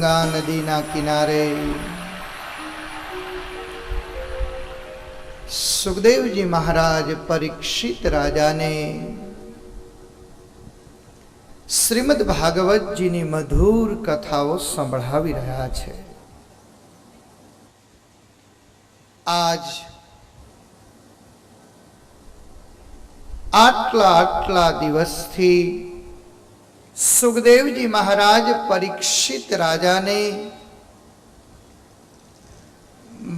ગંગા નદીના કિનારે સુખદેવજી મહારાજ પરીક્ષિત રાજાને શ્રીમદ ભાગવતજીની મધુર કથાઓ સંભળાવી રહ્યા છે. આજ આટલા દિવસથી સુખદેવજી મહારાજ પરીક્ષિત રાજાને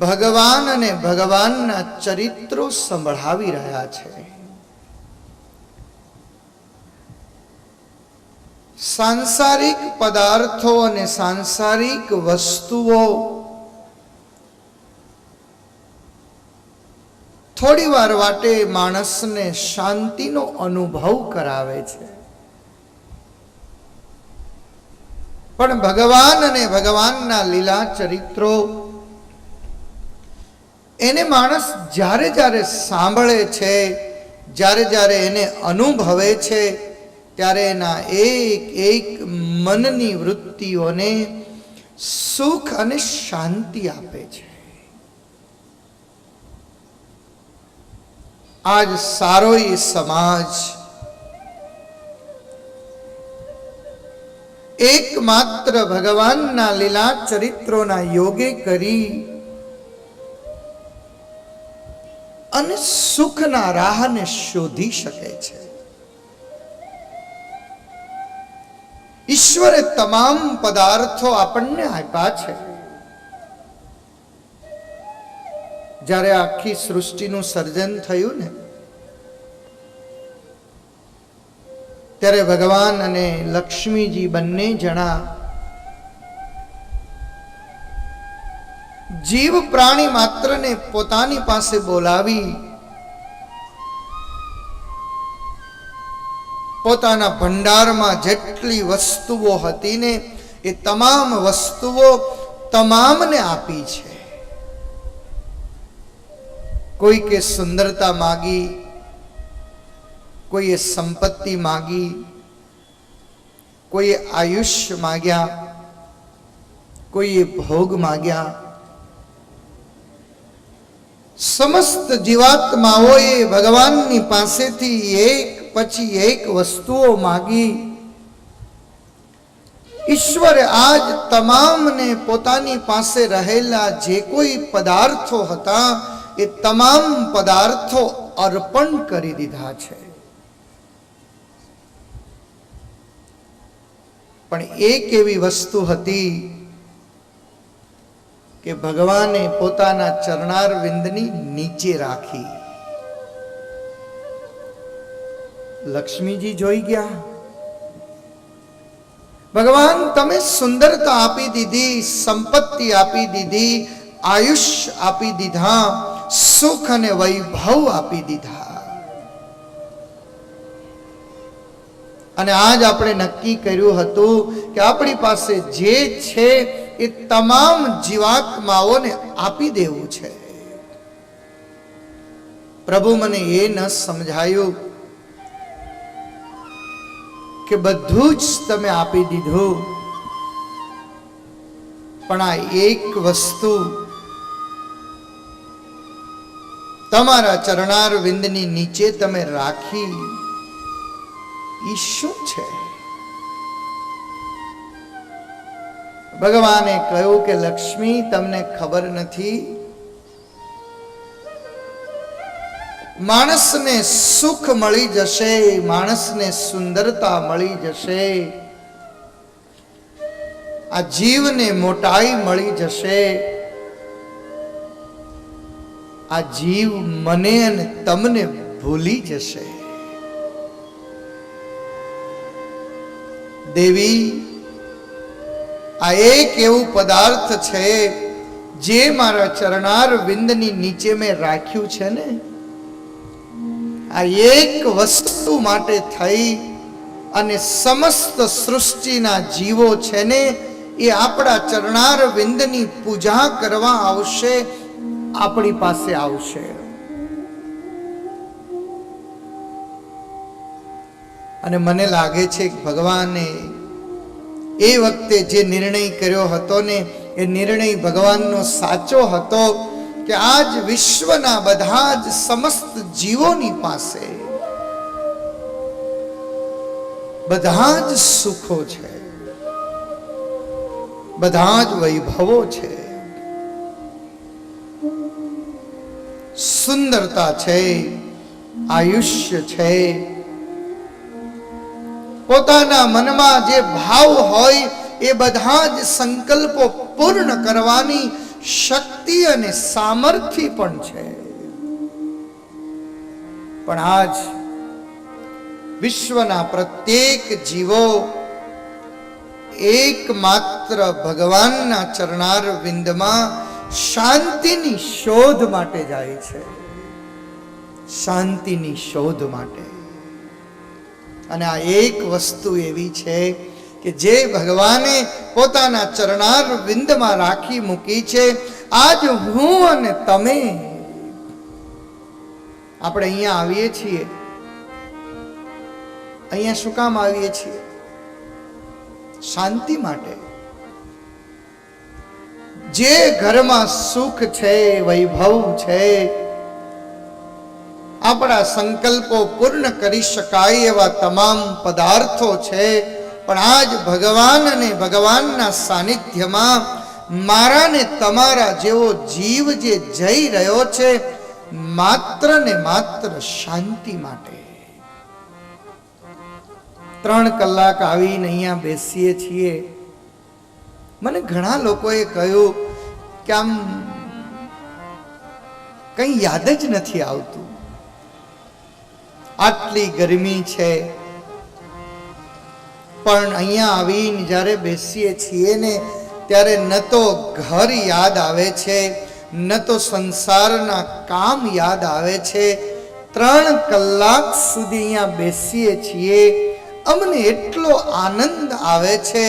ભગવાન અને ભગવાનના ચરિત્રો સંભળાવી રહ્યા છે. સાંસારિક પદાર્થો અને સાંસારિક વસ્તુઓ થોડી વાર માટે માણસને શાંતિનો અનુભવ કરાવે છે, પણ ભગવાન અને ભગવાનના લીલા ચરિત્રો એને માણસ જ્યારે જ્યારે સાંભળે છે, જ્યારે એને અનુભવે છે, ત્યારે એના એક મનની વૃત્તિઓને સુખ અને શાંતિ આપે છે. આજ સારો એ સમાજ એકમાત્ર ભગવાનના લીલા ચરિત્રોના યોગે કરી અને સુખના રાહને શોધી શકે છે. ઈશ્વરે તમામ પદાર્થો આપણને આપ્યા છે. જ્યારે આખી સૃષ્ટિનું સર્જન થયું ને, ત્યારે ભગવાન અને લક્ષ્મીજી બંને જણા જીવ પ્રાણી માત્રને પોતાની પાસે બોલાવી પોતાના ભંડારમાં જેટલી વસ્તુઓ હતી ને એ તમામ વસ્તુઓ તમામને આપી છે. કોઈ કે સુંદરતા માગી, કોઈએ સંપત્તિ માગી, કોઈએ આયુષ્ય માગ્યા, કોઈએ ભોગ માગ્યા. સમસ્ત જીવાત્માઓએ ભગવાનની પાસેથી એક પછી એક વસ્તુઓ માગી. ઈશ્વરે આજ તમામને પોતાની પાસે રહેલા જે કોઈ પદાર્થો હતા એ તમામ પદાર્થો અર્પણ કરી દીધા છે. પણ એક એવી વસ્તુ હતી કે ભગવાને પોતાના ચરણાર વિંદની નીચે રાખી. લક્ષ્મીજી જોઈ ગયા, ભગવાન તમે સુંદરતા આપી દીધી, સંપત્તિ આપી દીધી, આયુષ્ય આપી દીધા, સુખ અને વૈભવ આપી દીધા, અને આજ આપણે નક્કી કર્યું હતું કે આપણી પાસે જે છે એ તમામ જીવાત્માઓને આપી દેવું છે. પ્રભુ મને એ ન સમજાયું કે બધું જ તમે આપી દીધું, પણ આ એક વસ્તુ તમારા ચરણાર વિંદની નીચે તમે રાખી, ઈ શું છે? ભગવાને કહ્યું કે લક્ષ્મી, તમને ખબર નથી, માણસને સુખ મળી જશે, માણસને સુંદરતા મળી જશે, આ જીવને મોટાઈ મળી જશે, આ જીવ મને અને તમને ભૂલી જશે. દેવી, આ એક એવું પદાર્થ છે જે મારા ચરણાર વિંદની નીચે મેં રાખ્યું છે ને, આ એક વસ્તુ માટે થઈ અને સમસ્ત સૃષ્ટિના જીવો છે ને એ આપણા ચરણાર વિંદની પૂજા કરવા આવશે, આપણી પાસે આવશે. અને મને લાગે છે કે ભગવાને એ વખતે જે નિર્ણય કર્યો હતો ને એ નિર્ણય ભગવાનનો સાચો હતો કે આજ વિશ્વના બધા જ સમસ્ત જીવોની પાસે બધા જ સુખો છે, બધા જ વૈભવો છે, સુંદરતા છે, આયુષ્ય છે. પોતાના મનમાં જે ભાવ હોય એ બધા જ સંકલ્પો પૂર્ણ કરવાની શક્તિ અને સામર્થ્ય પણ છે. પણ આજ વિશ્વના પ્રત્યેક જીવો એકમાત્ર ભગવાનના ચરણાર વિંદમાં શાંતિની શોધ માટે જાય છે, શાંતિની શોધ માટે. અને આ એક વસ્તુ એવી છે કે જે ભગવાને પોતાના ચરણાર વિંદમાં રાખી મૂકી છે. આજ હું અને તમે આપણે અહીંયા આવીએ છીએ, અહીંયા શું કામ આવીએ છીએ? શાંતિ માટે. જે ઘરમાં સુખ છે, વૈભવ છે, આપણા સંકલ્પો પૂર્ણ કરી શકાય એવા તમામ પદાર્થો છે, પણ આજ ભગવાન અને ભગવાનના સાનિધ્યમાં મારા ને તમારા જેવો જીવ જે જઈ રહ્યો છે માત્ર ને માત્ર શાંતિ માટે. 3 કલાક આવીને અહીંયા બેસીએ છીએ. મને ઘણા લોકોએ કહ્યું કે આમ કંઈ યાદ જ નથી આવતું. આટલી ગરમી છે, પણ અહીંયા આવીને જ્યારે બેસીએ છીએ ને ત્યારે ન તો ઘર યાદ આવે છે, ન તો સંસારના કામ યાદ આવે છે. 3 કલાક સુધી અહીંયા બેસીએ છીએ, અમને એટલો આનંદ આવે છે,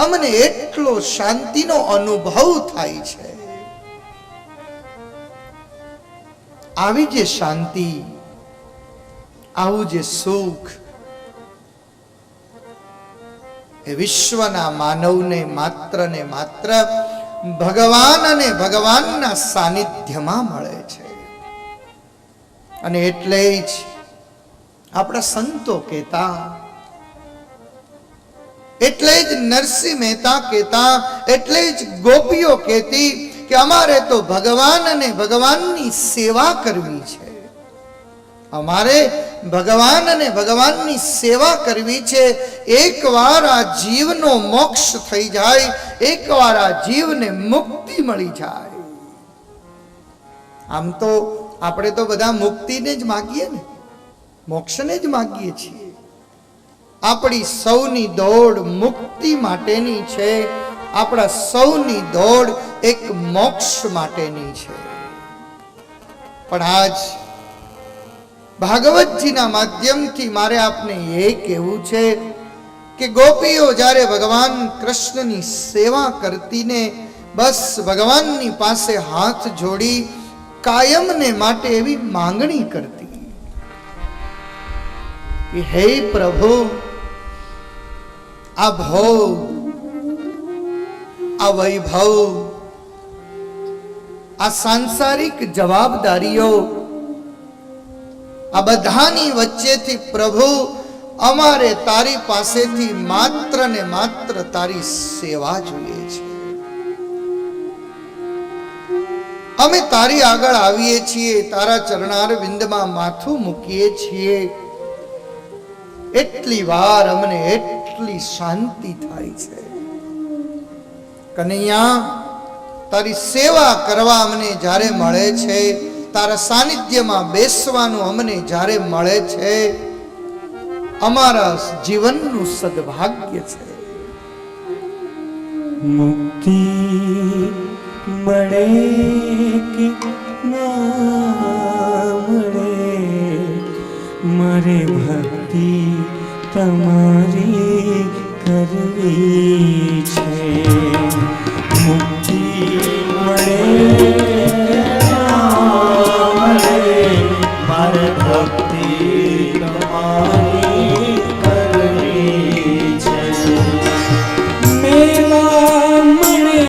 અમને એટલો શાંતિનો અનુભવ થાય છે. આવી જે શાંતિ, આવું જે સુખ એ વિશ્વના માનવને માત્ર ને માત્ર ભગવાન અને ભગવાનના સાનિધ્યમાં મળે છે. અને એટલે જ આપણા સંતો કહેતા, એટલે જ નરસિંહ મહેતા કહેતા, એટલે જ ગોપીઓ કહેતી કે અમારે તો ભગવાન અને ભગવાનની સેવા કરવી છે. અમારે ભગવાન અને ભગવાનની સેવા કરવી છે. એકવાર આ જીવનો મોક્ષ થઈ જાય, એકવાર આ જીવને મુક્તિ મળી જાય. આમ તો આપણે તો બધા મુક્તિને જ માગીએ ને, મોક્ષને જ માગીએ છીએ. આપણી સૌની દોડ મુક્તિ માટેની છે, આપણા સૌની દોડ એક મોક્ષ માટેની છે. પણ આજ ભાગવતજીના માધ્યમથી મારે આપને એ કહેવું છે કે ગોપીઓ જ્યારે ભગવાન કૃષ્ણની સેવા કરતી ને બસ ભગવાનની પાસે હાથ જોડી કાયમને માટે એવી માંગણી કરતી કે હે પ્રભુ, આ ભોગ, આ વૈભવ, આ સાંસારિક જવાબદારીઓ, આ બધાની વચ્ચેથી પ્રભુ અમારે તારી પાસેથી માત્ર ને માત્ર તારી સેવા જોઈએ છે. અમે તારી આગળ આવીએ છીએ, તારા ચરણાર વિંદમાં માથું મૂકીએ છીએ. એટલી વાર અમને એટલી શાંતિ થાય છે. કનૈયા, તારી સેવા કરવા અમને જ્યારે મળે છે, તારા સાનિધ્યમાં બેસવાનું અમને જ્યારે મળે છે, અમારા જીવનનું સદભાગ્ય છે. મુક્તિ મળે કે ના મળે, મારે ભક્તિ તમારી કરવી છે.